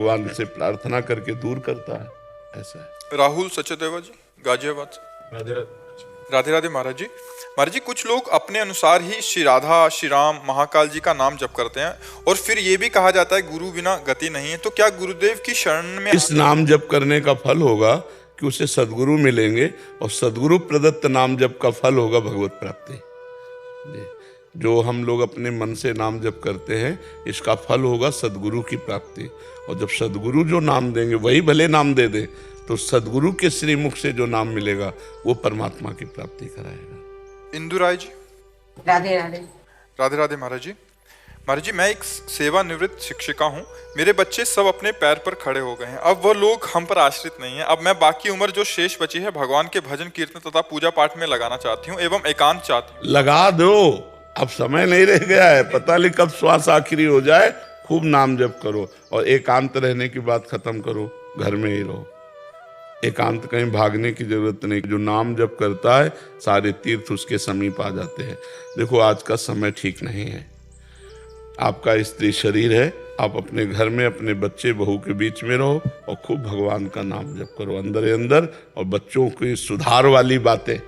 भगवान से प्रार्थना करके दूर करता है। ऐसा है। राहुल सचदेवा जी, गाजियाबाद से। राधे राधे। राधे राधे महाराज जी। महाराज जी, कुछ लोग अपने अनुसार ही श्री राधा, श्री राम, महाकाल जी का नाम जप करते हैं और फिर ये भी कहा जाता है गुरु बिना गति नहीं है। तो क्या गुरुदेव की शरण में इस नाम जप करने का फल होगा कि उसे सदगुरु मिलेंगे और सदगुरु प्रदत्त नाम जप का फल होगा भगवत प्राप्ति जी। जो हम लोग अपने मन से नाम जप करते हैं इसका फल होगा सदगुरु की प्राप्ति। और जब सदगुरु जो नाम देंगे वही भले नाम दे दे तो सदगुरु के श्रीमुख से जो नाम मिलेगा वो परमात्मा की प्राप्ति कराएगा। इंदु राय जी। राधे राधे। राधे राधे महाराज जी। महाराज जी, मैं एक सेवानिवृत्त शिक्षिका हूँ। मेरे बच्चे सब अपने पैर पर खड़े हो गए हैं। अब वह लोग हम पर आश्रित नहीं है। अब मैं बाकी उम्र जो शेष बची है भगवान के भजन कीर्तन तथा पूजा पाठ में लगाना चाहती हूँ एवं एकांत चाहती हूँ। लगा दो, अब समय नहीं रह गया है। पता नहीं कब श्वास आखिरी हो जाए। खूब नाम जप करो और एकांत रहने की बात खत्म करो, घर में ही रहो। एकांत कहीं भागने की जरूरत नहीं। जो नाम जप करता है सारे तीर्थ उसके समीप आ जाते हैं। देखो आज का समय ठीक नहीं है। आपका स्त्री शरीर है, आप अपने घर में अपने बच्चे बहू के बीच में रहो और खूब भगवान का नाम जप करो अंदर ही अंदर। और बच्चों की सुधार वाली बातें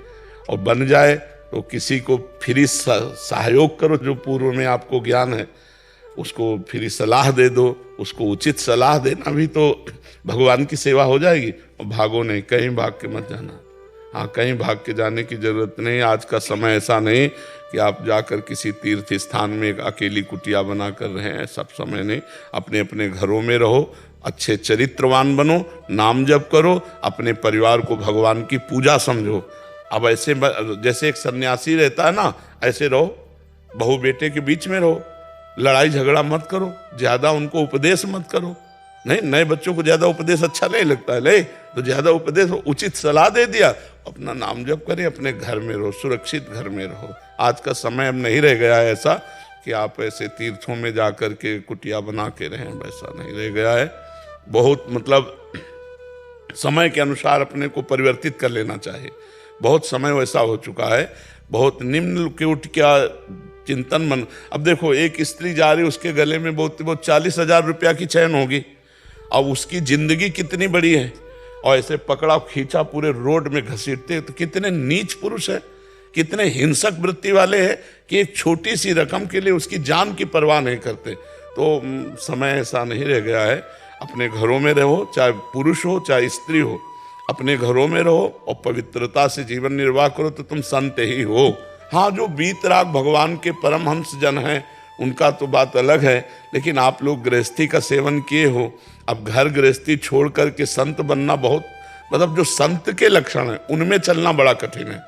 और बन जाए तो किसी को फ्री सहयोग करो। जो पूर्व में आपको ज्ञान है उसको फ्री सलाह दे दो। उसको उचित सलाह देना भी तो भगवान की सेवा हो जाएगी। और भागो नहीं, कहीं भाग के मत जाना। हाँ, कहीं भाग के जाने की जरूरत नहीं। आज का समय ऐसा नहीं कि आप जाकर किसी तीर्थ स्थान में एक अकेली कुटिया बना कर रहे हैं। सब समय नहीं। अपने अपने घरों में रहो, अच्छे चरित्रवान बनो, नाम जप करो, अपने परिवार को भगवान की पूजा समझो। अब ऐसे जैसे एक सन्यासी रहता है ना, ऐसे रहो। बहू बेटे के बीच में रहो, लड़ाई झगड़ा मत करो, ज्यादा उनको उपदेश मत करो। नहीं, नए बच्चों को ज्यादा उपदेश अच्छा नहीं लगता है। ले तो ज्यादा उपदेश, उचित सलाह दे दिया, अपना नाम जप करें, अपने घर में रहो, सुरक्षित घर में रहो। आज का समय अब नहीं रह गया है ऐसा कि आप ऐसे तीर्थों में जाकर के कुटिया बना के रहें। वैसा नहीं रह गया है। बहुत मतलब समय के अनुसार अपने को परिवर्तित कर लेना चाहिए। बहुत समय वैसा हो चुका है। बहुत निम्न के उठ क्या चिंतन मन। अब देखो, एक स्त्री जा रही, उसके गले में बहुत 40,000 रुपया की चैन होगी। अब उसकी जिंदगी कितनी बड़ी है और ऐसे पकड़ा खींचा पूरे रोड में घसीटते। तो कितने नीच पुरुष है, कितने हिंसक वृत्ति वाले हैं कि एक छोटी सी रकम के लिए उसकी जान की परवाह नहीं करते। तो समय ऐसा नहीं रह गया है। अपने घरों में रहो, चाहे पुरुष हो चाहे स्त्री हो, अपने घरों में रहो और पवित्रता से जीवन निर्वाह करो तो तुम संत ही हो। हाँ, जो बीतराग भगवान के परमहंस जन हैं उनका तो बात अलग है। लेकिन आप लोग गृहस्थी का सेवन किए हो। अब घर गृहस्थी छोड़ करके संत बनना बहुत, मतलब जो संत के लक्षण हैं उनमें चलना बड़ा कठिन है।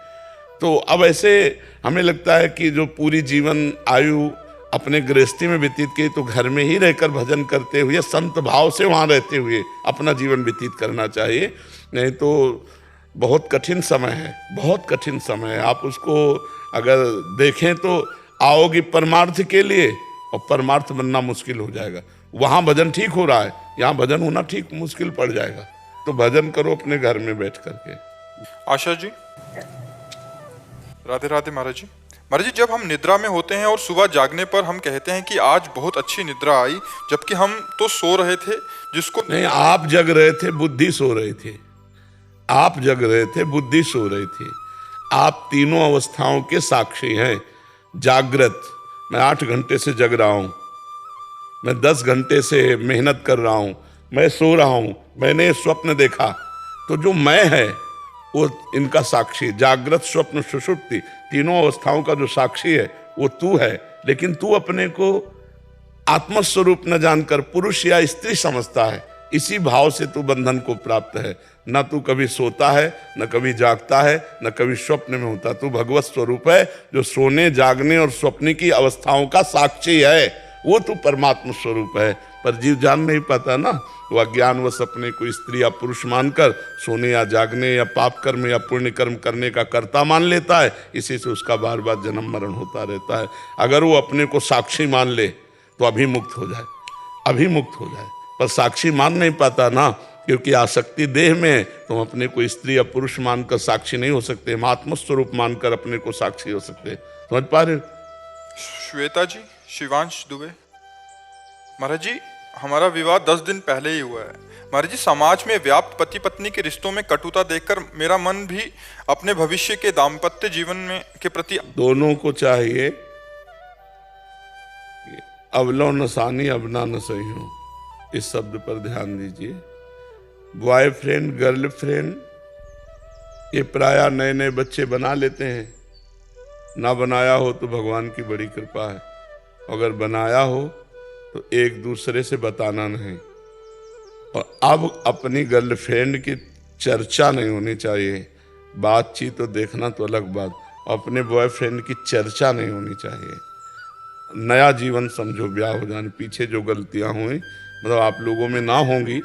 तो अब ऐसे हमें लगता है कि जो पूरी जीवन आयु अपने गृहस्थी में व्यतीत की तो घर में ही रहकर भजन करते हुए संत भाव से वहाँ रहते हुए अपना जीवन व्यतीत करना चाहिए। नहीं तो बहुत कठिन समय है, बहुत कठिन समय है। आप उसको अगर देखें तो आओगी परमार्थ के लिए और परमार्थ बनना मुश्किल हो जाएगा। वहाँ भजन ठीक हो रहा है, यहाँ भजन होना ठीक मुश्किल पड़ जाएगा। तो भजन करो अपने घर में बैठ करके। आशा जी। राधे राधे महाराज जी। महाराज जी, जब हम निद्रा में होते हैं और सुबह जागने पर हम कहते हैं कि आज बहुत अच्छी निद्रा आई, जबकि हम तो सो रहे थे। जिसको नहीं, आप जग रहे थे, बुद्धि सो रही थी। आप जग रहे थे, बुद्धि सो रही थी। आप तीनों अवस्थाओं के साक्षी हैं। जागृत, मैं 8 घंटे से जग रहा हूं, मैं 10 घंटे से मेहनत कर रहा हूं, मैं सो रहा हूं, मैंने स्वप्न देखा। तो जो मैं है वो इनका साक्षी। जागृत, स्वप्न, सुषुप्ति, तीनों अवस्थाओं का जो साक्षी है वो तू है। लेकिन तू अपने को आत्मस्वरूप न जानकर पुरुष या स्त्री समझता है। इसी भाव से तू बंधन को प्राप्त है। न तू कभी सोता है, न कभी जागता है, न कभी स्वप्न में होता। तू भगवत स्वरूप है जो सोने, जागने और स्वप्न की अवस्थाओं का साक्षी है। वो तू परमात्मा स्वरूप है। पर जीव जान नहीं पाता ना, वो अज्ञानवश अपने को स्त्री या पुरुष मानकर सोने या जागने या पाप कर्म या पुण्य कर्म करने का कर्ता मान लेता है। इसी से उसका बार बार जन्म मरण होता रहता है। अगर वो अपने को साक्षी मान ले तो अभिमुक्त हो जाए, अभिमुक्त हो जाए। पर साक्षी मान नहीं पाता ना, क्योंकि आसक्ति देह में है। तो हम अपने को स्त्री या पुरुष मानकर साक्षी नहीं हो सकते। हम आत्मस्वरूप मानकर अपने को साक्षी हो सकते। समझ पा रहे? श्वेता जी, शिवांश दुबे। महाराज जी, हमारा विवाह 10 दिन पहले ही हुआ है। महाराज जी, समाज में व्याप्त पति पत्नी के रिश्तों में कटुता देखकर मेरा मन भी अपने भविष्य के दाम्पत्य जीवन में के प्रति दोनों को चाहिए कि अवलो नसानी अबना न सही हो, इस शब्द पर ध्यान दीजिए। बॉयफ्रेंड गर्लफ्रेंड ये प्रायः नए नए बच्चे बना लेते हैं, ना बनाया हो तो भगवान की बड़ी कृपा है, अगर बनाया हो तो एक दूसरे से बताना नहीं। और अब अपनी गर्लफ्रेंड की चर्चा नहीं होनी चाहिए, बातचीत तो देखना तो अलग बात, अपने बॉयफ्रेंड की चर्चा नहीं होनी चाहिए। नया जीवन समझो, ब्याह हो जाने पीछे जो गलतियां हुई, मतलब आप लोगों में ना होंगी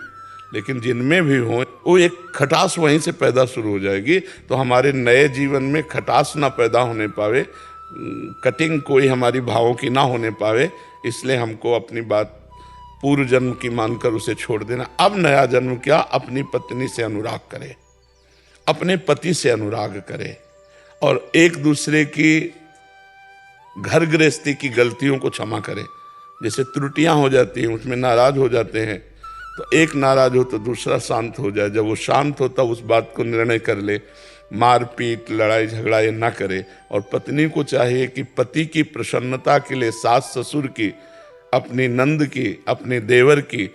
लेकिन जिनमें भी हो, वो एक खटास वहीं से पैदा शुरू हो जाएगी। तो हमारे नए जीवन में खटास ना पैदा होने पावे, कटिंग कोई हमारी भावों की ना होने पावे, इसलिए हमको अपनी बात पूर्व जन्म की मानकर उसे छोड़ देना। अब नया जन्म क्या, अपनी पत्नी से अनुराग करे, अपने पति से अनुराग करे और एक दूसरे की घर गृहस्थी की गलतियों को क्षमा करे। जैसे त्रुटियां हो जाती हैं, उसमें नाराज हो जाते हैं, तो एक नाराज हो तो दूसरा शांत हो जाए। जब वो शांत होता उस बात को निर्णय कर ले, मारपीट लड़ाई झगड़ा ये ना करे। और पत्नी को चाहिए कि पति की प्रसन्नता के लिए सास ससुर की, अपनी नंद की, अपने देवर की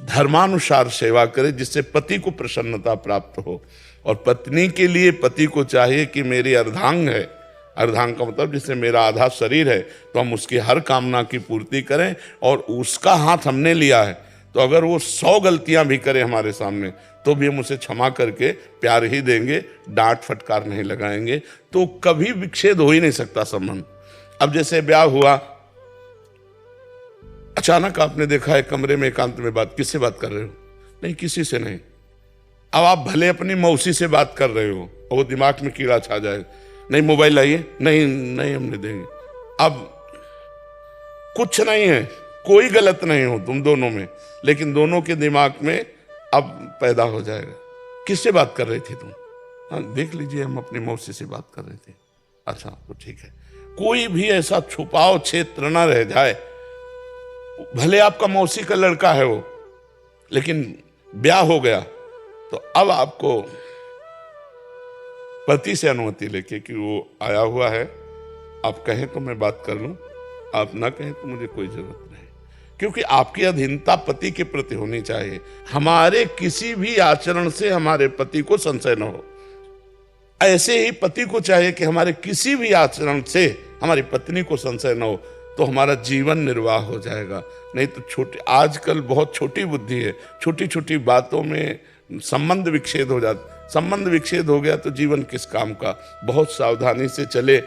धर्मानुसार सेवा करे, जिससे पति को प्रसन्नता प्राप्त हो। और पत्नी के लिए पति को चाहिए कि मेरी अर्धांग है, अर्धांग का मतलब जिससे मेरा आधा शरीर है, तो हम उसकी हर कामना की पूर्ति करें। और उसका हाथ हमने लिया है, तो अगर वो 100 गलतियां भी करे हमारे सामने, तो भी हम उसे क्षमा करके प्यार ही देंगे, डांट फटकार नहीं लगाएंगे। तो कभी विच्छेद हो ही नहीं सकता संबंध। अब जैसे ब्याह हुआ, अचानक आपने देखा है कमरे में एकांत में बात, किससे बात कर रहे हो? नहीं, किसी से नहीं। अब आप भले अपनी मौसी से बात कर रहे हो और वो दिमाग में कीड़ा छा जाए, नहीं मोबाइल लाइए, नहीं नहीं हमने देंगे। अब कुछ नहीं है, कोई गलत नहीं हो तुम दोनों में, लेकिन दोनों के दिमाग में अब पैदा हो जाएगा, किससे बात कर रही थी तुम? हाँ देख लीजिए, हम अपनी मौसी से बात कर रहे थे। अच्छा तो ठीक है। कोई भी ऐसा छुपाव क्षेत्र ना रह जाए, भले आपका मौसी का लड़का है वो, लेकिन ब्याह हो गया तो अब आपको पति से अनुमति लेके कि वो आया हुआ है, आप कहें तो मैं बात कर लूं, आप ना कहें तो मुझे कोई जरूरत नहीं। क्योंकि आपकी अधीनता पति के प्रति होनी चाहिए। हमारे किसी भी आचरण से हमारे पति को संशय न हो, ऐसे ही पति को चाहिए कि हमारे किसी भी आचरण से हमारी पत्नी को संशय न हो, तो हमारा जीवन निर्वाह हो जाएगा। नहीं तो छोटी, आजकल बहुत छोटी बुद्धि है, छोटी छोटी बातों में संबंध विच्छेद हो जाता। संबंध विच्छेद हो गया तो जीवन किस काम का। बहुत सावधानी से चले।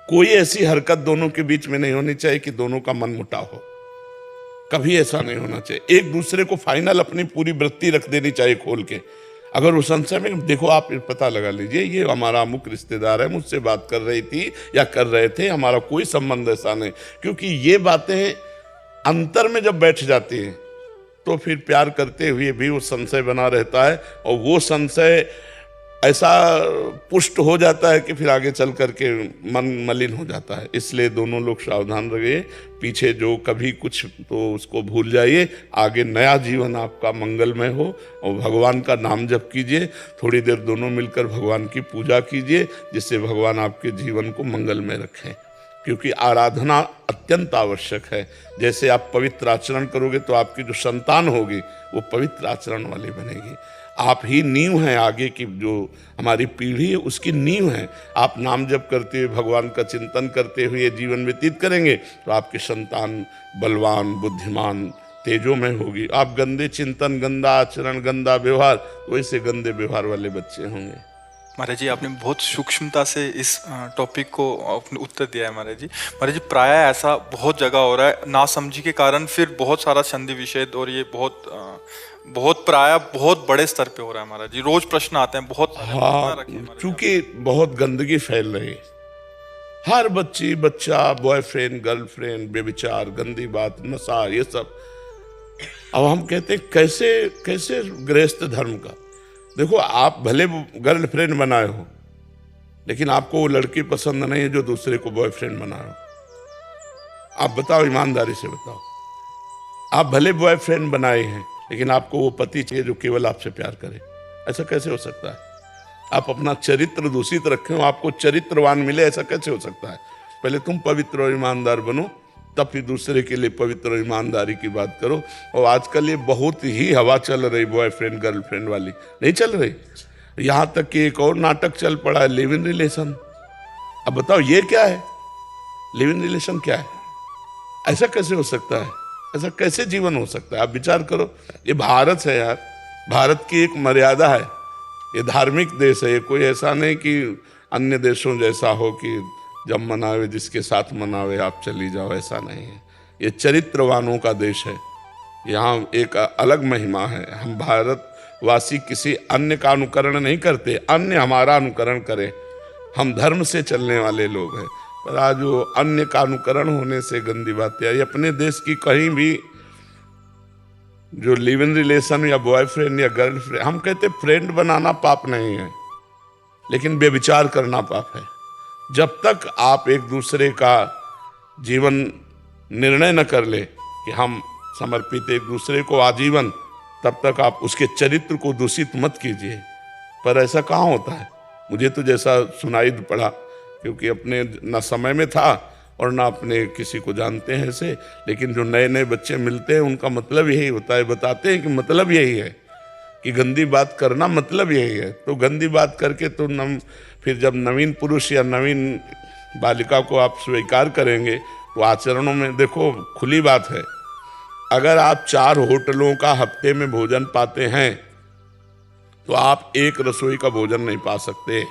कोई ऐसी हरकत दोनों के बीच में नहीं होनी चाहिए कि दोनों का मन मुटाव हो, कभी ऐसा नहीं होना चाहिए। एक दूसरे को फाइनल अपनी पूरी वृत्ति रख देनी चाहिए खोल के। अगर वो संशय में, देखो आप पता लगा लीजिए, ये हमारा अमुक रिश्तेदार है, मुझसे बात कर रही थी या कर रहे थे, हमारा कोई संबंध ऐसा नहीं। क्योंकि ये बातें अंतर में जब बैठ जाती हैं तो फिर प्यार करते हुए भी वो संशय बना रहता है, और वो संशय ऐसा पुष्ट हो जाता है कि फिर आगे चल करके मन मलिन हो जाता है। इसलिए दोनों लोग सावधान रहिए। पीछे जो कभी कुछ तो उसको भूल जाइए, आगे नया जीवन आपका मंगलमय हो। और भगवान का नाम जप कीजिए, थोड़ी देर दोनों मिलकर भगवान की पूजा कीजिए, जिससे भगवान आपके जीवन को मंगलमय रखें। क्योंकि आराधना अत्यंत आवश्यक है। जैसे आप पवित्र आचरण करोगे तो आपकी जो संतान होगी वो पवित्र आचरण वाली बनेगी। आप ही नींव हैं, आगे की जो हमारी पीढ़ी है उसकी नींव है। आप नाम जप करते हुए, भगवान का चिंतन करते हुए जीवन व्यतीत करेंगे तो आपकी संतान बलवान, बुद्धिमान, तेजोमय होगी। आप गंदे चिंतन, गंदा आचरण, गंदा व्यवहार, वैसे गंदे व्यवहार वाले बच्चे होंगे। महाराज जी, आपने बहुत सूक्ष्मता से इस टॉपिक को अपने उत्तर दिया है महाराज जी। महाराज जी, प्राय ऐसा बहुत जगह हो रहा है, नासमझी के कारण फिर बहुत सारा संधि विच्छेद, और ये बहुत प्राय बहुत बड़े स्तर पे हो रहा है महाराज जी। रोज प्रश्न आते हैं बहुत। हाँ, क्योंकि बहुत गंदगी फैल रही, हर बच्चा, बॉयफ्रेंड, गर्लफ्रेंड, बेविचार, गंदी बात, नशा, ये सब। अब हम कहते हैं कैसे गृहस्थ धर्म का। देखो, आप भले गर्लफ्रेंड बनाए हो, लेकिन आपको वो लड़की पसंद नहीं है जो दूसरे को बॉयफ्रेंड बनाए हो। आप बताओ, ईमानदारी से बताओ, आप भले बॉयफ्रेंड बनाए हैं, लेकिन आपको वो पति चाहिए जो केवल आपसे प्यार करे। ऐसा कैसे हो सकता है? आप अपना चरित्र दूषित रखें, आपको चरित्रवान मिले, ऐसा कैसे हो सकता है? पहले तुम पवित्र और ईमानदार बनो, तब फिर दूसरे के लिए पवित्र और ईमानदारी की बात करो। और आजकल ये बहुत ही हवा चल रही बॉयफ्रेंड गर्लफ्रेंड वाली, नहीं चल रही। यहाँ तक कि एक और नाटक चल पड़ा है, लिव इन रिलेशन। अब बताओ ये क्या है? लिव इन रिलेशन क्या है? ऐसा कैसे हो सकता है? ऐसा कैसे जीवन हो सकता है? आप विचार करो। ये भारत है यार, भारत की एक मर्यादा है, ये धार्मिक देश है। ये कोई ऐसा नहीं कि अन्य देशों जैसा हो कि जब मनावे जिसके साथ मनावे आप चली जाओ, ऐसा नहीं है। ये चरित्रवानों का देश है, यहाँ एक अलग महिमा है। हम भारतवासी किसी अन्य का अनुकरण नहीं करते, अन्य हमारा अनुकरण करे। हम धर्म से चलने वाले लोग हैं, पर आज वो अन्य का अनुकरण होने से गंदी बातें आई। अपने देश की कहीं भी जो लिव इन रिलेशन या बॉयफ्रेंड या गर्लफ्रेंड, हम कहते फ्रेंड बनाना पाप नहीं है, लेकिन बेविचार करना पाप है। जब तक आप एक दूसरे का जीवन निर्णय न कर ले कि हम समर्पित एक दूसरे को आजीवन, तब तक आप उसके चरित्र को दूषित मत कीजिए। पर ऐसा कहाँ होता है? मुझे तो जैसा सुनाई पड़ा, क्योंकि अपने न समय में था और ना अपने किसी को जानते हैं ऐसे, लेकिन जो नए नए बच्चे मिलते हैं उनका मतलब यही होता है, बताते हैं कि मतलब यही है कि गंदी बात करना मतलब यही है। तो गंदी बात करके तो फिर जब नवीन पुरुष या नवीन बालिका को आप स्वीकार करेंगे तो आचरणों में देखो, खुली बात है, अगर आप 4 होटलों का हफ्ते में भोजन पाते हैं तो आप एक रसोई का भोजन नहीं पा सकते।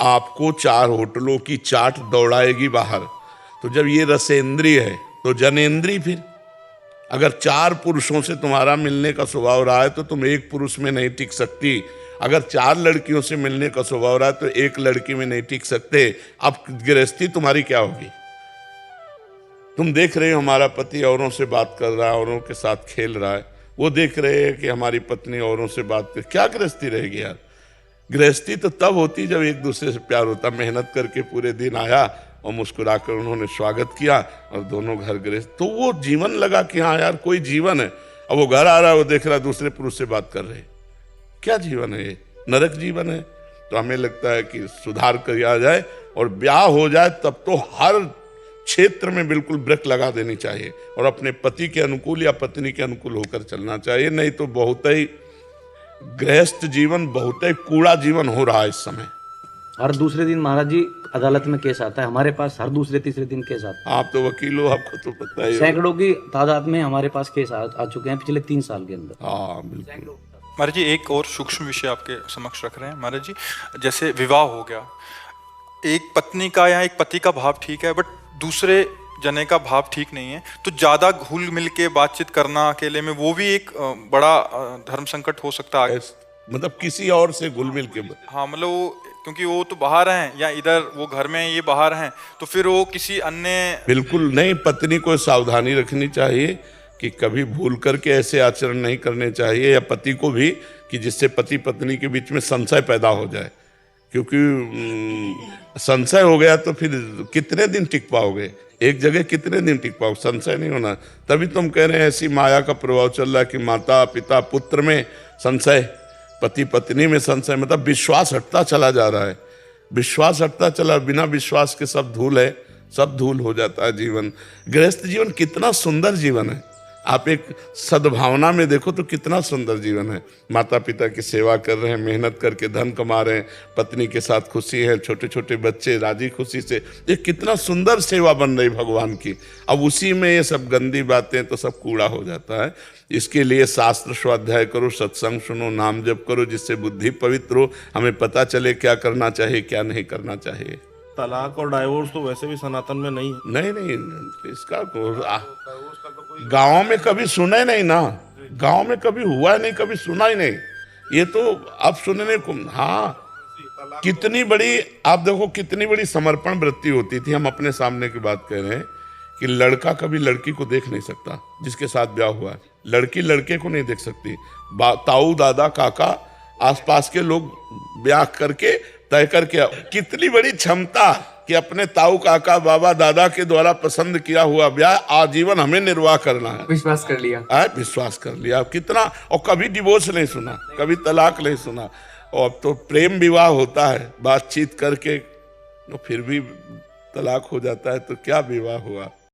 आपको 4 होटलों की चाट दौड़ाएगी बाहर। तो जब ये रसेंद्रिय है तो जनेंद्रिय। फिर अगर 4 पुरुषों से तुम्हारा मिलने का स्वभाव रहा है तो तुम एक पुरुष में नहीं टिक सकती। अगर 4 लड़कियों से मिलने का स्वभाव रहा है तो एक लड़की में नहीं टिक सकते। अब गृहस्थी तुम्हारी क्या होगी? तुम देख रहे हो हमारा पति औरों से बात कर रहा है, औरों के साथ खेल रहा है, वो देख रहे हैं कि हमारी पत्नी औरों से बात कर, क्या गृहस्थी रहेगी यार? गृहस्थी तो तब होती जब एक दूसरे से प्यार होता। मेहनत करके पूरे दिन आया और मुस्कुराकर उन्होंने स्वागत किया और दोनों घर गृहस्थ, तो वो जीवन लगा कि हाँ यार कोई जीवन है। अब वो घर आ रहा है, वो देख रहा है दूसरे पुरुष से बात कर रहे, क्या जीवन है ये? नरक जीवन है। तो हमें लगता है कि सुधार किया जाए और ब्याह हो जाए, तब तो हर क्षेत्र में बिल्कुल ब्रेक लगा देनी चाहिए और अपने पति के अनुकूल या पत्नी के अनुकूल होकर चलना चाहिए। नहीं तो बहुत ही गृहस्थ जीवन, बहुत ही कूड़ा जीवन हो रहा है इस समय। हर दूसरे दिन महाराज जी अदालत में केस आता है हमारे पास, हर दूसरे तीसरे दिन केस आता है। आप तो वकील हो, आपको तो पता ही। सैकड़ों की तादाद में हमारे पास केस आ चुके हैं पिछले 3 साल के अंदर। हाँ बिल्कुल। महाराज जी एक और सूक्ष्म विषय आपके समक्ष रख रहे हैं महाराज जी। जैसे विवाह हो गया, एक पत्नी का या एक पति का भाव ठीक है, बट दूसरे जने का भाव ठीक नहीं है, तो ज्यादा घुल मिल के बातचीत करना अकेले में, वो भी एक बड़ा धर्म संकट हो सकता है। मतलब किसी और से घुल मिल के, हाँ मतलब वो, क्योंकि वो तो बाहर हैं या इधर वो घर में ये बाहर हैं, तो फिर वो किसी अन्य। बिल्कुल नहीं, पत्नी को सावधानी रखनी चाहिए कि कभी भूल करके ऐसे आचरण नहीं करने चाहिए, या पति को भी, कि जिससे पति पत्नी के बीच में संशय पैदा हो जाए। क्योंकि संशय हो गया तो फिर कितने दिन टिक पाओगे? एक जगह कितने दिन टिक पाओगे? संशय नहीं होना। तभी तुम कह रहे हैं ऐसी माया का प्रभाव चल रहा है कि माता पिता पुत्र में संशय, पति पत्नी में संशय, मतलब विश्वास हटता चला जा रहा है। विश्वास हटता चला, बिना विश्वास के सब धूल है, सब धूल हो जाता है जीवन। गृहस्थ जीवन कितना सुंदर जीवन है, आप एक सद्भावना में देखो तो कितना सुंदर जीवन है। माता पिता की सेवा कर रहे हैं, मेहनत करके धन कमा रहे हैं, पत्नी के साथ खुशी है, छोटे छोटे बच्चे राजी खुशी से, ये कितना सुंदर सेवा बन रही भगवान की। अब उसी में ये सब गंदी बातें तो सब कूड़ा हो जाता है। इसके लिए शास्त्र स्वाध्याय करो, सत्संग सुनो, नाम जप करो, जिससे बुद्धि पवित्र हो, हमें पता चले क्या करना चाहिए क्या नहीं करना चाहिए। तलाक और डाइवोर्स तो वैसे भी सनातन में नहीं है। नहीं, इसका गाँव में कभी सुना ही नहीं ना, गाँव में कभी हुआ नहीं, कभी सुना ही नहीं। ये तो अब सुनने को, हाँ कितनी बड़ी, आप देखो कितनी बड़ी समर्पण वृत्ति होती थी। हम अपने सामने की बात कह रहे हैं कि लड़का कभी लड़की को देख नहीं सकता जिसके साथ ब्याह हुआ है, लड़की लड़के को नहीं देख सकती। ताऊ दादा काका आसपास के लोग ब्याह करके तय करके, कितनी बड़ी क्षमता कि अपने ताऊ काका बाबा दादा के द्वारा पसंद किया हुआ ब्याह आजीवन हमें निर्वाह करना है। विश्वास कर लिया। विश्वास कर लिया। कितना, और कभी डिवोर्स नहीं सुना, कभी तलाक नहीं सुना। और अब तो प्रेम विवाह होता है, बातचीत करके, तो फिर भी तलाक हो जाता है, तो क्या विवाह हुआ।